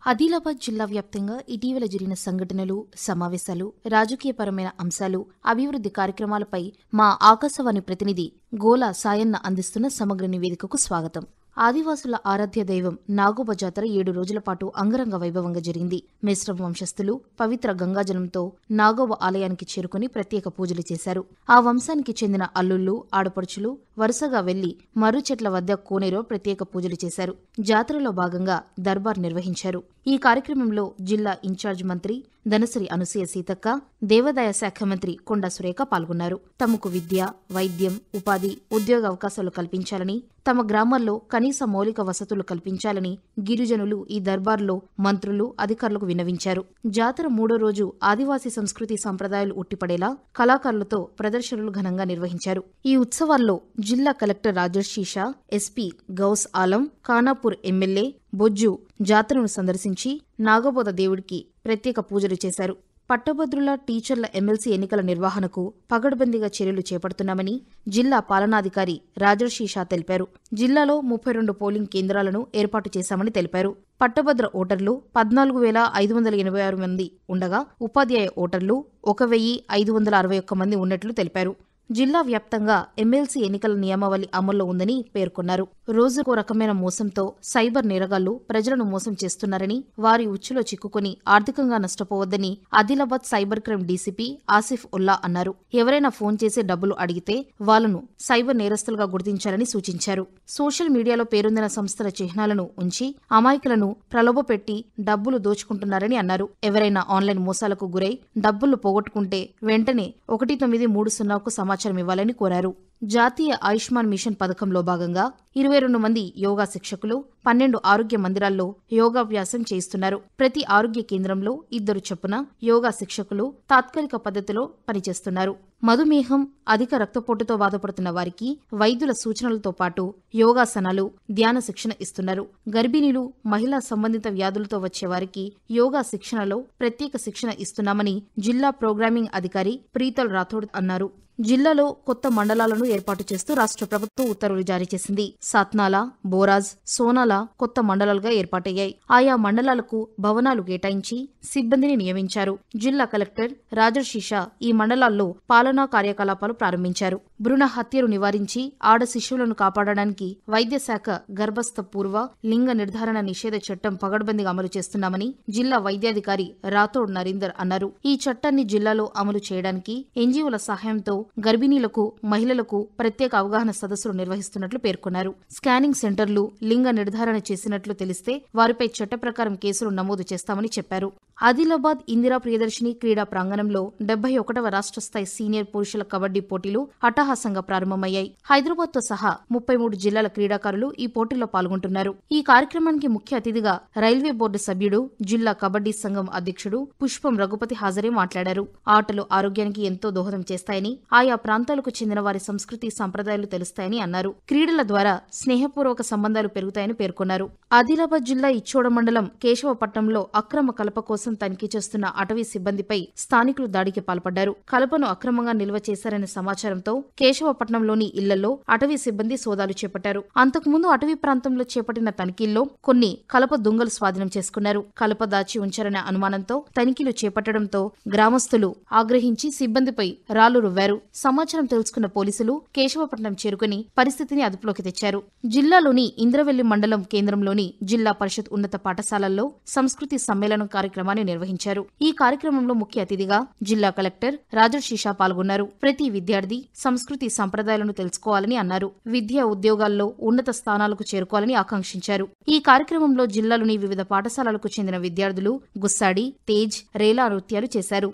ఆదిలాబాద్ జిల్లా వ్యాప్తంగా ఇటీవల జరిగిన సంఘటనలు, సమావేశాలు, రాజకీయపరమైన అంశాలు, అభివృద్ధి కార్యక్రమాలపై మా ఆకాశవాణి ప్రతినిధి గోలా సాయన్న అందిస్తున్న సమగ్ర నివేదికకు స్వాగతం. ఆదివాసుల ఆరాధ్య దైవం నాగోబ జాతర 7 రోజుల పాటు అంగరంగ వైభవంగా జరిగింది. మిశ్రమ వంశస్థులు పవిత్ర గంగాజలంతో నాగోబ ఆలయానికి చేరుకుని ప్రత్యేక పూజలు చేశారు. ఆ వంశానికి చెందిన అల్లుళ్లు, ఆడపడుచులు వరుసగా వెళ్లి మర్రు చెట్ల వద్ద కోనేరులో ప్రత్యేక పూజలు చేశారు. జాతరలో భాగంగా దర్బార్ నిర్వహించారు. ఈ కార్యక్రమంలో జిల్లా ఇన్ఛార్జ్ మంత్రి దనసరి అనసూయ సీతక్క, దేవాదాయ శాఖ మంత్రి కొండా సురేఖ పాల్గొన్నారు. తమకు విద్య, వైద్యం, ఉపాధి, ఉద్యోగ అవకాశాలు కల్పించాలని, తమ గ్రామాల్లో కనీస మౌలిక వసతులు కల్పించాలని గిరిజనులు ఈ దర్బార్లో మంత్రులు, అధికారులకు విన్నవించారు. జాతర 3వ రోజు ఆదివాసీ సంస్కృతి సంప్రదాయాలు ఉట్టిపడేలా కళాకారులతో ప్రదర్శనలు ఘనంగా నిర్వహించారు. ఈ ఉత్సవాల్లో జిల్లా collector Rajarshi Shah, SP Ghaus Alam, Khanapur MLA Bojju జాతరను సందర్శించి నాగబోధ దేవుడికి ప్రత్యేక పూజలు చేశారు. పట్టభద్రుల, టీచర్ల ఎమ్మెల్సీ ఎన్నికల నిర్వహణకు పగడ్బందీగా చర్యలు చేపడుతున్నామని జిల్లా పాలనాధికారి రాజర్షి షా తెలిపారు. జిల్లాలో 32 పోలింగ్ కేంద్రాలను ఏర్పాటు చేశామని తెలిపారు. పట్టభద్ర ఓటర్లు 14,586 మంది ఉండగా ఉపాధ్యాయ ఓటర్లు 1,561 మంది ఉన్నట్లు తెలిపారు. జిల్లా వ్యాప్తంగా ఎమ్మెల్సీ ఎన్నికల నియమావళి అమల్లో ఉందని పేర్కొన్నారు. రోజుకో రకమైన మోసంతో సైబర్ నేరగాళ్లు ప్రజలను మోసం చేస్తున్నారని, వారి ఉచ్చులో చిక్కుకుని ఆర్థికంగా నష్టపోవద్దని Adilabad cyber crime DCP Asif Ulla అన్నారు. ఎవరైనా ఫోన్ చేసి డబ్బులు అడిగితే వాళ్లను సైబర్ నేరస్తులుగా గుర్తించాలని సూచించారు. సోషల్ మీడియాలో పేరొందిన సంస్థల చిహ్నాలను ఉంచి అమాయకులను ప్రలోభపెట్టి డబ్బులు దోచుకుంటున్నారని అన్నారు. ఎవరైనా ఆన్లైన్ మోసాలకు గురై డబ్బులు పోగొట్టుకుంటే వెంటనే 1930కు సమాచారం ఇవ్వాలని కోరారు. జాతీయ ఆయుష్మాన్ మిషన్ పథకంలో భాగంగా 22 మంది యోగా శిక్షకులు 12 ఆరోగ్య మందిరాల్లో యోగాభ్యాసం చేయిస్తున్నారు. ప్రతి ఆరోగ్య కేంద్రంలో 2 చొప్పున యోగా శిక్షకులు తాత్కాలిక పద్ధతిలో పనిచేస్తున్నారు. మధుమేహం, అధిక రక్తపోటుతో బాధపడుతున్న వారికి వైద్యుల సూచనలతో పాటు యోగాసనాలు, ధ్యాన శిక్షణ ఇస్తున్నారు. గర్భిణీలు, మహిళా సంబంధిత వ్యాధులతో వచ్చే వారికి యోగా శిక్షణలో ప్రత్యేక శిక్షణ ఇస్తున్నామని జిల్లా ప్రోగ్రామింగ్ అధికారి ప్రీతల్ రాథోడ్ అన్నారు. జిల్లాలో కొత్త మండలాలను ఏర్పాటు చేస్తూ రాష్ట్ర ప్రభుత్వం ఉత్తర్వులు జారీ చేసింది. సాత్నాల, బోరాజ్, సోనాల కొత్త మండలాలుగా ఏర్పాటయ్యాయి. ఆయా మండలాలకు భవనాలు కేటాయించి సిబ్బందిని నియమించారు. జిల్లా కలెక్టర్ రాజర్షి షా ఈ మండలాల్లో పాలనా కార్యకలాపాలు ప్రారంభించారు. భ్రూణ హత్యలు నివారించి ఆడ శిశువులను కాపాడడానికి వైద్య శాఖ గర్భస్థ పూర్వ లింగ నిర్ధారణ నిషేధ చట్టం పగడ్బందీగా అమలు చేస్తున్నామని జిల్లా వైద్యాధికారి రాథోడ్ నరీందర్ అన్నారు. ఈ చట్టాన్ని జిల్లాలో అమలు చేయడానికి ఎన్జీఓల సహాయంతో గర్భిణీలకు, మహిళలకు ప్రత్యేక అవగాహన సదస్సులు నిర్వహిస్తున్నట్లు పేర్కొన్నారు. స్కానింగ్ సెంటర్లు లింగ నిర్ధారణ చేసినట్లు తెలిస్తే వారిపై చట్ట ప్రకారం కేసులు నమోదు చేస్తామని చెప్పారు. ఆదిలాబాద్ ఇందిరా ప్రియదర్శిని క్రీడా ప్రాంగణంలో 71వ రాష్ట్ర స్థాయి సీనియర్ పురుషుల కబడ్డీ పోటీలు అట్టహాసంగా ప్రారంభమయ్యాయి. హైదరాబాద్తో సహా 33 జిల్లాల క్రీడాకారులు ఈ పోటీల్లో పాల్గొంటున్నారు. ఈ కార్యక్రమానికి ముఖ్య అతిథిగా రైల్వే బోర్డు సభ్యుడు, జిల్లా కబడ్డీ సంఘం అధ్యక్షుడు పుష్పం రఘుపతి హాజరై మాట్లాడారు. ఆటలు ఆరోగ్యానికి ఎంతో దోహదం చేస్తాయని, ఆయా ప్రాంతాలకు చెందిన వారి సంస్కృతి సంప్రదాయాలు తెలుస్తాయని అన్నారు. క్రీడల ద్వారా స్నేహపూర్వక సంబంధాలు పెరుగుతాయని పేర్కొన్నారు. ఆదిలాబాద్ జిల్లా ఇచ్చోడ మండలం కేశవపట్నంలో అక్రమ కలప కోసం తనిఖీ చేస్తున్న అటవీ సిబ్బందిపై స్థానికులు దాడికి పాల్పడ్డారు. కలపను అక్రమంగా నిల్వ చేశారనే సమాచారంతో కేశవపట్నంలోని ఇళ్లలో అటవీ సిబ్బంది సోదాలు చేపట్టారు. అంతకుముందు అటవీ ప్రాంతంలో చేపట్టిన తనిఖీల్లో కొన్ని కలప దుంగలు స్వాధీనం చేసుకున్నారు. కలప దాచి ఉంచారనే అనుమానంతో తనిఖీలు చేపట్టడంతో గ్రామస్తులు ఆగ్రహించి సిబ్బందిపై రాళ్లు రువ్వారు. సమాచారం తెలుసుకున్న పోలీసులు కేశవపట్నం చేరుకుని పరిస్థితిని అదుపులోకి తెచ్చారు. జిల్లాలోని ఇంద్రవెల్లి మండలం కేంద్రంలోని జిల్లా పరిషత్ ఉన్నత పాఠశాలల్లో సంస్కృతి సమ్మేళనం కార్యక్రమాన్ని నిర్వహించారు. ఈ కార్యక్రమంలో ముఖ్య అతిథిగా జిల్లా కలెక్టర్ రాజర్షి షా పాల్గొన్నారు. ప్రతి విద్యార్థి సంస్కృతి సంప్రదాయాలను తెలుసుకోవాలని అన్నారు. విద్యా ఉద్యోగాల్లో ఉన్నత స్థానాలకు చేరుకోవాలని ఆకాంక్షించారు. ఈ కార్యక్రమంలో జిల్లాలోని వివిధ పాఠశాలలకు చెందిన విద్యార్థులు గుస్సాడి, తేజ్, రేలా నృత్యాలు చేశారు.